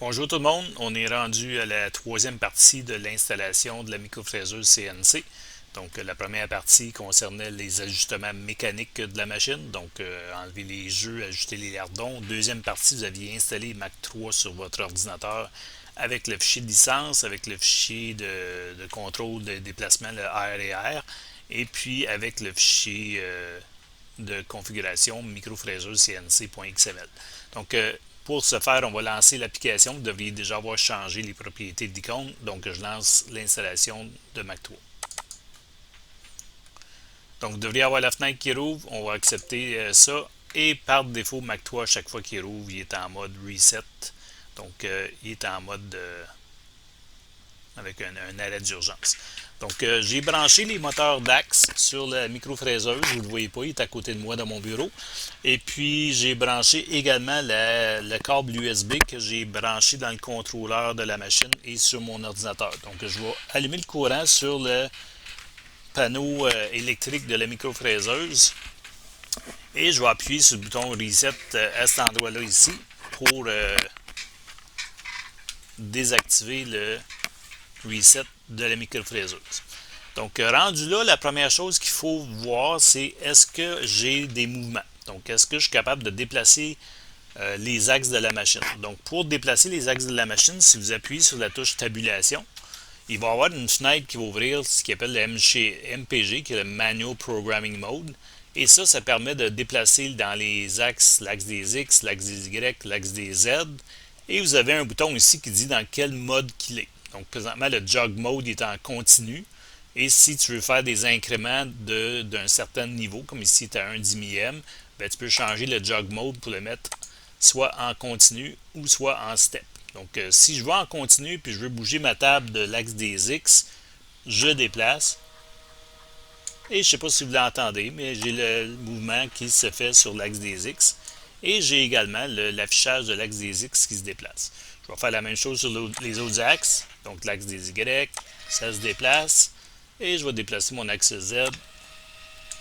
Bonjour tout le monde, on est rendu à la troisième partie de l'installation de la microfraiseuse CNC. Donc la première partie concernait les ajustements mécaniques de la machine, donc enlever les jeux, ajuster les lardons. Deuxième partie, vous aviez installé Mac 3 sur votre ordinateur avec le fichier de licence, avec le fichier de contrôle de déplacement, le AR&R, et puis avec le fichier de configuration microfraiseuse CNC.xml. Donc pour ce faire, on va lancer l'application. Vous devriez déjà avoir changé les propriétés de l'icône. Donc, je lance l'installation de Mac 3. Donc, vous devriez avoir la fenêtre qui rouvre. On va accepter ça. Et par défaut, Mac 3, à chaque fois qu'il rouvre, il est en mode reset. Donc, il est en mode avec un arrêt d'urgence. Donc, j'ai branché les moteurs DAX sur la microfraiseuse. Vous ne le voyez pas, il est à côté de moi dans mon bureau. Et puis, j'ai branché également le câble USB que j'ai branché dans le contrôleur de la machine et sur mon ordinateur. Donc, je vais allumer le courant sur le panneau électrique de la microfraiseuse. Et je vais appuyer sur le bouton Reset à cet endroit-là ici pour désactiver le reset de la microfraiseuse. Donc, rendu là, la première chose qu'il faut voir, c'est est-ce que j'ai des mouvements. Donc, est-ce que je suis capable de déplacer les axes de la machine. Donc, pour déplacer les axes de la machine, si vous appuyez sur la touche tabulation, il va y avoir une fenêtre qui va ouvrir ce qu'on appelle le MPG, qui est le Manual Programming Mode. Et ça permet de déplacer dans les axes, l'axe des X, l'axe des Y, l'axe des Z. Et vous avez un bouton ici qui dit dans quel mode qu'il est. Donc, présentement, le Jog Mode est en continu. Et si tu veux faire des incréments d'un certain niveau, comme ici tu as un 10 millième, ben, tu peux changer le Jog Mode pour le mettre soit en continu ou soit en step. Donc, si je vais en continu puis je veux bouger ma table de l'axe des X, je déplace. Et je ne sais pas si vous l'entendez, mais j'ai le mouvement qui se fait sur l'axe des X. Et j'ai également l'affichage de l'axe des X qui se déplace. Je vais faire la même chose sur les autres axes. Donc, l'axe des Y, ça se déplace. Et je vais déplacer mon axe Z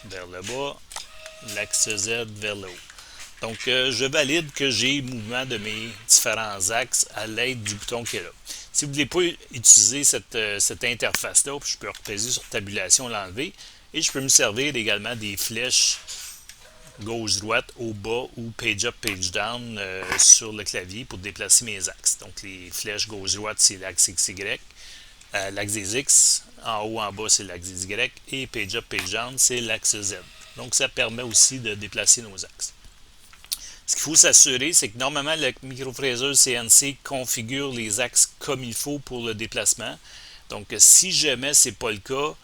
vers le bas, l'axe Z vers le haut. Donc, je valide que j'ai mouvement de mes différents axes à l'aide du bouton qui est là. Si vous ne voulez pas utiliser cette interface-là, je peux repaiser sur tabulation, l'enlever. Et je peux me servir également des flèches gauche-droite au bas ou page-up, page-down sur le clavier pour déplacer mes axes. Donc, les flèches gauche-droite, c'est l'axe XY. L'axe des X, en haut, en bas, c'est l'axe des Y. Et page-up, page-down, c'est l'axe Z. Donc, ça permet aussi de déplacer nos axes. Ce qu'il faut s'assurer, c'est que normalement, la microfraiseuse CNC configure les axes comme il faut pour le déplacement. Donc, si jamais ce n'est pas le cas,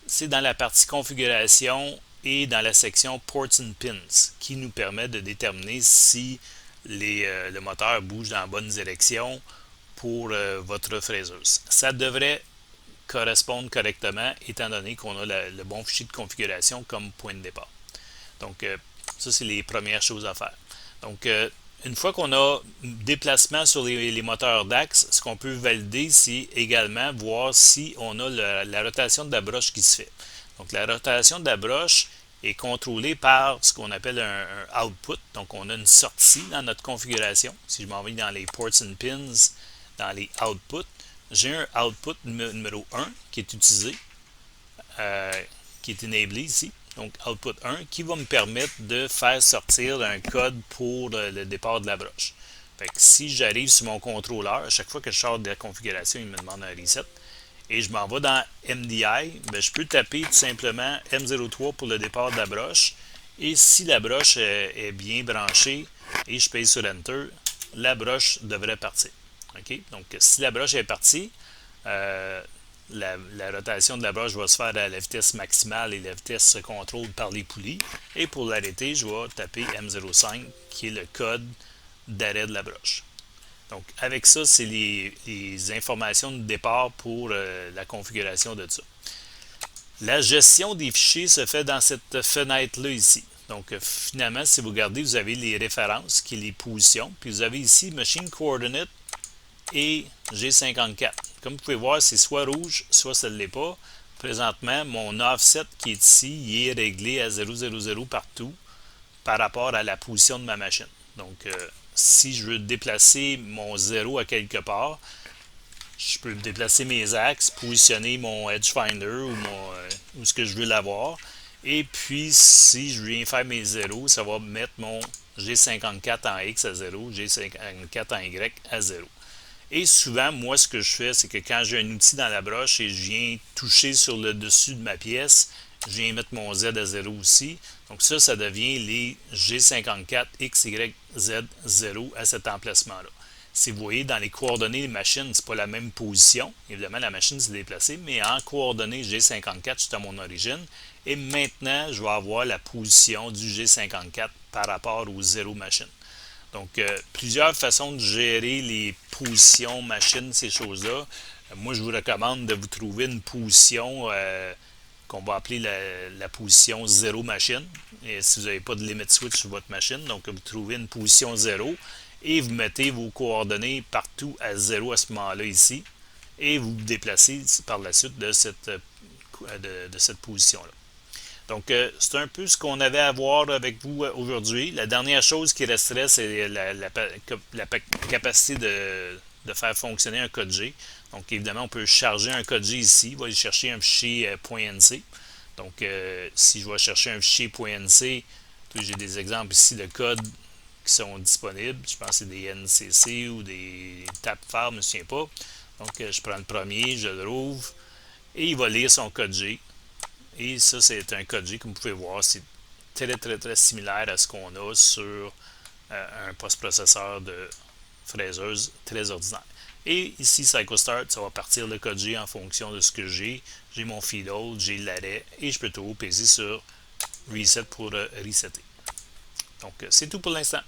c'est dans la partie configuration et dans la section Ports and Pins qui nous permet de déterminer si le moteur bouge dans la bonne direction pour votre fraiseuse. Ça devrait correspondre correctement étant donné qu'on a le bon fichier de configuration comme point de départ. Donc, ça, c'est les premières choses à faire. Donc, une fois qu'on a déplacement sur les moteurs d'axe, ce qu'on peut valider, c'est également voir si on a la rotation de la broche qui se fait. Donc, la rotation de la broche est contrôlée par ce qu'on appelle un output. Donc, on a une sortie dans notre configuration. Si je m'en vais dans les ports and pins, dans les outputs, j'ai un output numéro 1 qui est utilisé, qui est enablé ici. Donc, output 1, qui va me permettre de faire sortir un code pour le départ de la broche. Fait que si j'arrive sur mon contrôleur, à chaque fois que je sors de la configuration, il me demande un reset. Et je m'en vais dans MDI, ben, je peux taper tout simplement M03 pour le départ de la broche. Et si la broche est bien branchée et je paye sur Enter, la broche devrait partir. Okay? Donc, si la broche est partie, la rotation de la broche va se faire à la vitesse maximale et la vitesse se contrôle par les poulies. Et pour l'arrêter, je vais taper M05 qui est le code d'arrêt de la broche. Donc, avec ça, c'est les informations de départ pour la configuration de ça. La gestion des fichiers se fait dans cette fenêtre-là ici. Donc, finalement, si vous regardez, vous avez les références, qui sont les positions. Puis, vous avez ici Machine Coordinate et G54. Comme vous pouvez voir, c'est soit rouge, soit ça ne l'est pas. Présentement, mon offset qui est ici, il est réglé à 0,00 partout par rapport à la position de ma machine. Donc, si je veux déplacer mon 0 à quelque part, je peux déplacer mes axes, positionner mon Edge Finder où ce que je veux l'avoir. Et puis, si je viens faire mes 0, ça va mettre mon G54 en X à 0, G54 en Y à 0. Et souvent, moi, ce que je fais, c'est que quand j'ai un outil dans la broche et je viens toucher sur le dessus de ma pièce, je viens mettre mon Z à 0 aussi. Donc ça devient les G54 XYZ 0 à cet emplacement-là. Si vous voyez dans les coordonnées des machines, c'est pas la même position. Évidemment, la machine s'est déplacée, mais en coordonnées G54, c'est à mon origine. Et maintenant, je vais avoir la position du G54 par rapport au 0 machine. Donc, plusieurs façons de gérer les positions machines, ces choses-là. Moi, je vous recommande de vous trouver une position qu'on va appeler la position 0 machine. Et si vous n'avez pas de limit switch sur votre machine, donc vous trouvez une position 0 et vous mettez vos coordonnées partout à 0 à ce moment-là ici. Et vous vous déplacez par la suite de cette position-là. Donc, c'est un peu ce qu'on avait à voir avec vous aujourd'hui. La dernière chose qui resterait, c'est la capacité de faire fonctionner un code G. Donc, évidemment, on peut charger un code G ici. Il va aller chercher un fichier .nc. Donc, si je vais chercher un fichier .nc, j'ai des exemples ici de codes qui sont disponibles. Je pense que c'est des NCC ou des TAPFAR, je ne me souviens pas. Donc, je prends le premier, je le rouvre et il va lire son code G. Et ça, c'est un code G, comme vous pouvez voir, c'est très similaire à ce qu'on a sur un post-processeur de fraiseuse très ordinaire. Et ici, CycleStart, ça va partir le code G en fonction de ce que j'ai. J'ai mon feed hold, j'ai l'arrêt, et je peux tout peser sur Reset pour resetter. Donc, c'est tout pour l'instant.